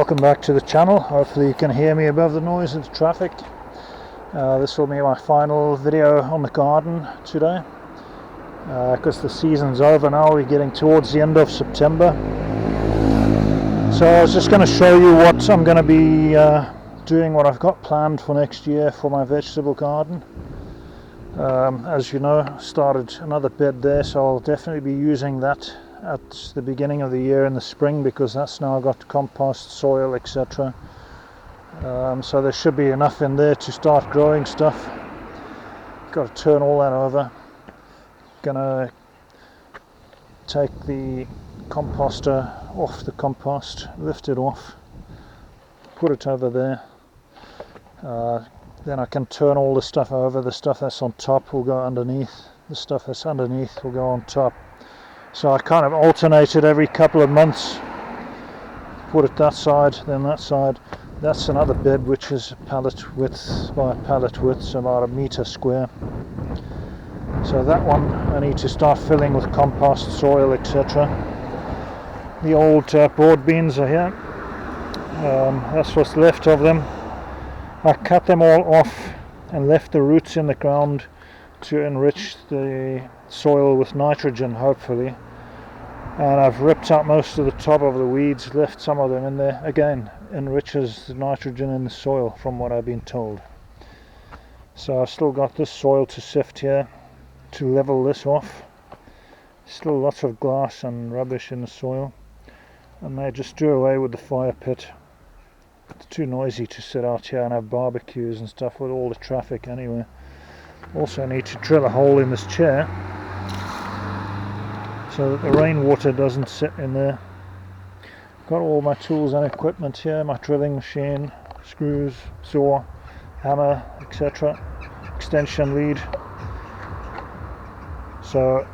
Welcome back to the channel. Hopefully you can hear me above the noise of the traffic. This will be my final video on the garden today, because the season's over now. We're getting towards the end of September. So I was just going to show you what I'm going to be doing, what I've got planned for next year for my vegetable garden. As you know, started another bed there, so I'll definitely be using that at the beginning of the year in the spring, because that's now got compost, soil, etc. So there should be enough in there to start growing stuff. Got to turn all that over. Gonna take the composter off the compost, lift it off, put it over there. Then I can turn all the stuff over. The stuff that's on top will go underneath, the stuff that's underneath will go on top. So I kind of alternated every couple of months. Put it that side, then that side. That's another bed which is pallet width by pallet width, so about 1 meter square. So that one I need to start filling with compost, soil, etc. The old broad beans are here. That's what's left of them. I cut them all off and left the roots in the ground to enrich the soil with nitrogen, hopefully. And I've ripped out most of the top of the weeds, left some of them in there. Again, enriches the nitrogen in the soil, from what I've been told. So I've still got this soil to sift here to level this off. Still lots of glass and rubbish in the soil. I may just do away with the fire pit. It's too noisy to sit out here and have barbecues and stuff with all the traffic anyway. Also need to drill a hole in this chair so that the rainwater doesn't sit in there. Got all my tools and equipment here, my drilling machine, screws, saw, hammer, etc. Extension lead. So,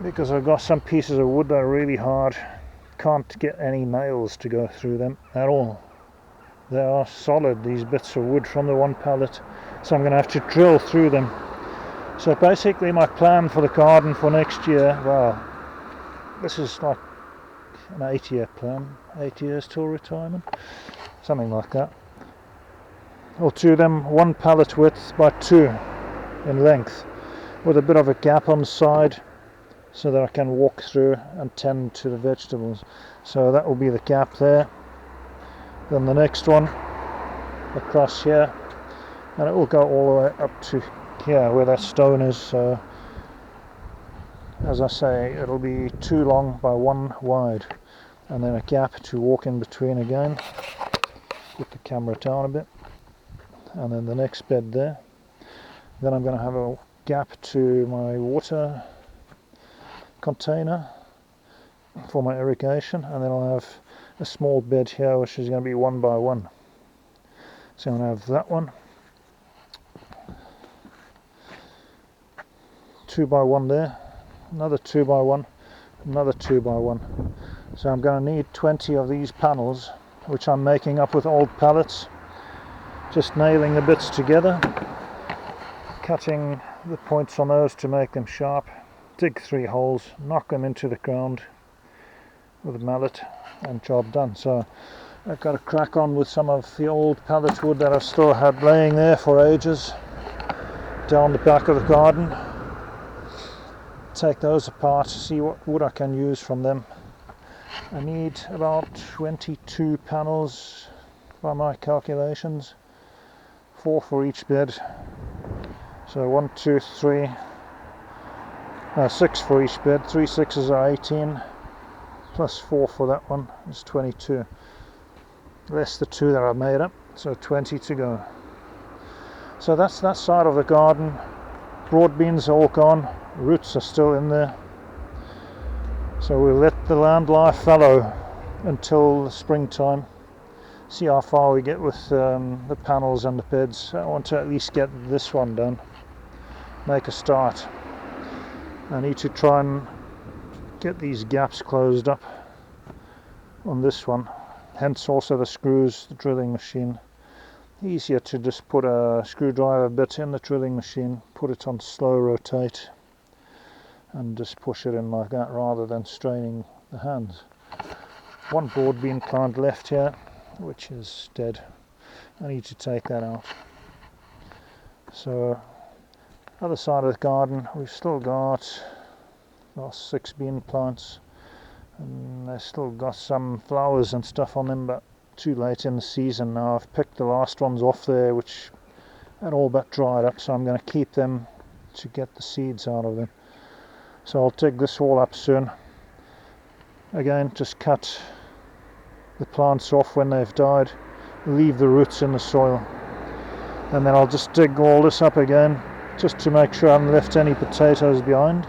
because I've got some pieces of wood that are really hard, can't get any nails to go through them at all. They are solid, these bits of wood from the one pallet, so I'm going to have to drill through them. So basically my plan for the garden for next year, well, this is like an 8-year plan, 8 years till retirement, something like that. I'll do them 1 pallet width by 2 in length, with a bit of a gap on the side so that I can walk through and tend to the vegetables. So that will be the gap there. Then the next one across here, and it will go all the way up to here where that stone is. So as I say, it'll be 2 long by 1 wide, and then a gap to walk in between again. Put the camera down a bit, and then the next bed there. Then I'm going to have a gap to my water container for my irrigation, and then I'll have a small bed here which is going to be 1 by 1. So I'm going to have that one, 2 by 1 there, another 2 by 1, another 2 by 1. So I'm going to need 20 of these panels, which I'm making up with old pallets, just nailing the bits together, cutting the points on those to make them sharp, dig 3 holes, knock them into the ground with a mallet, and job done. So I've got to crack on with some of the old pallet wood that I've still had laying there for ages down the back of the garden. Take those apart, see what wood I can use from them. I need about 22 panels by my calculations, 4 for each bed. So 1, 2, 3, 6 for each bed. 3 6s are 18, plus 4 for that one is 22. Less the 2 that I made up, so 20 to go. So that's that side of the garden. Broad beans are all gone, roots are still in there. So we'll let the land lie fallow until the springtime. See how far we get with the panels and the beds. I want to at least get this one done, make a start. I need to try and get these gaps closed up on this one, hence also the screws, the drilling machine. Easier to just put a screwdriver bit in the drilling machine, put it on slow rotate and just push it in like that rather than straining the hands. One broad bean plant left here, which is dead. I need to take that out. So other side of the garden, we've still got last 6 bean plants, and they've still got some flowers and stuff on them, but too late in the season now. I've picked the last ones off there which had all but dried up, so I'm going to keep them to get the seeds out of them. So I'll dig this all up soon. Again, just cut the plants off when they've died, leave the roots in the soil, and then I'll just dig all this up again just to make sure I haven't left any potatoes behind.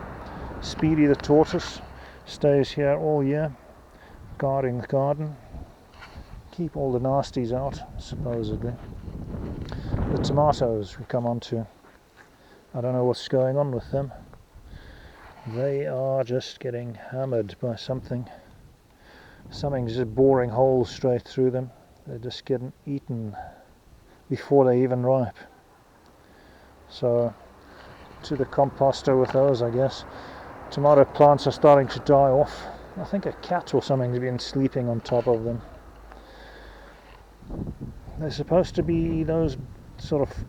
Speedy the tortoise stays here all year, guarding the garden. Keep all the nasties out, supposedly. The tomatoes we come on to. I don't know what's going on with them. They are just getting hammered by something. Something's just boring holes straight through them. They're just getting eaten before they're even ripe. So to the composter with those, I guess. Tomato plants are starting to die off. I think a cat or something's been sleeping on top of them. They're supposed to be those sort of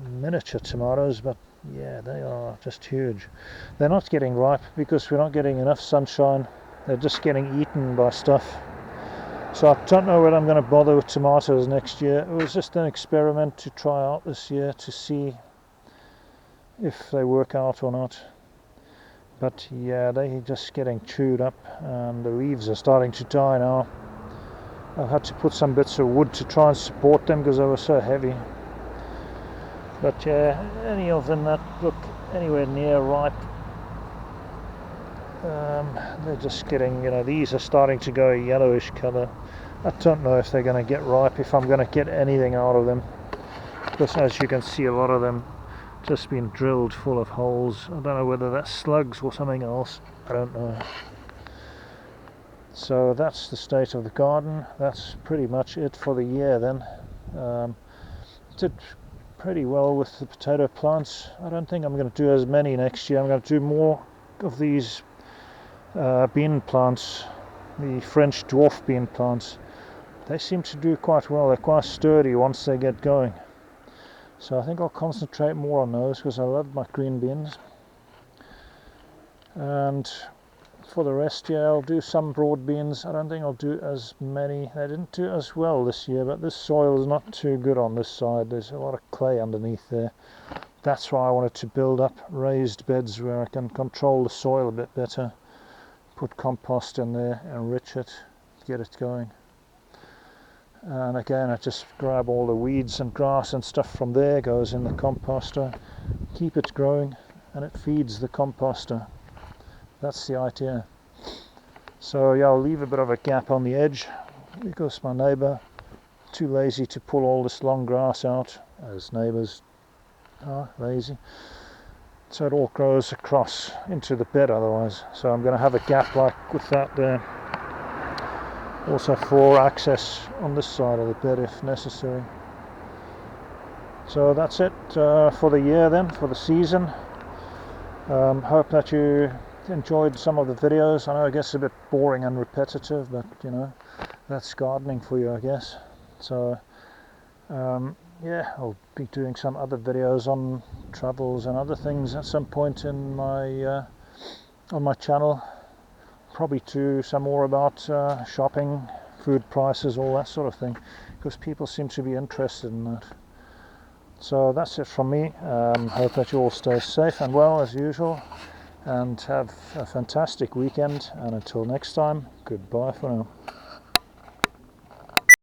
miniature tomatoes, but yeah, they are just huge. They're not getting ripe because we're not getting enough sunshine. They're just getting eaten by stuff. So I don't know whether I'm going to bother with tomatoes next year. It was just an experiment to try out this year to see if they work out or not. But yeah, they're just getting chewed up and the leaves are starting to die now. I've had to put some bits of wood to try and support them because they were so heavy. But yeah, any of them that look anywhere near ripe, they're just getting, these are starting to go a yellowish colour. I don't know if they're going to get ripe, if I'm going to get anything out of them. Because as you can see, a lot of them just been drilled full of holes. I don't know whether that's slugs or something else. I don't know. So that's the state of the garden. That's pretty much it for the year then. Did pretty well with the potato plants. I don't think I'm going to do as many next year. I'm going to do more of these bean plants, the French dwarf bean plants. They seem to do quite well. They're quite sturdy once they get going. So I think I'll concentrate more on those because I love my green beans. And for the rest, yeah, I'll do some broad beans. I don't think I'll do as many. They didn't do as well this year, but this soil is not too good on this side. There's a lot of clay underneath there. That's why I wanted to build up raised beds where I can control the soil a bit better. Put compost in there, enrich it, get it going. And again, I just grab all the weeds and grass and stuff from there, goes in the composter, keep it growing, and it feeds the composter. That's the idea. So yeah, I'll leave a bit of a gap on the edge because my neighbour too lazy to pull all this long grass out, as neighbours are lazy. So it all grows across into the bed otherwise. So I'm going to have a gap like with that there. Also for access on this side of the bed if necessary. So that's it for the year then, for the season. Hope that you enjoyed some of the videos. I know I guess a bit boring and repetitive, but that's gardening for you, I guess. So yeah, I'll be doing some other videos on travels and other things at some point in my on my channel. Probably do some more about shopping, food prices, all that sort of thing, because people seem to be interested in that. So that's it from me. Hope that you all stay safe and well as usual, and have a fantastic weekend, and until next time, goodbye for now.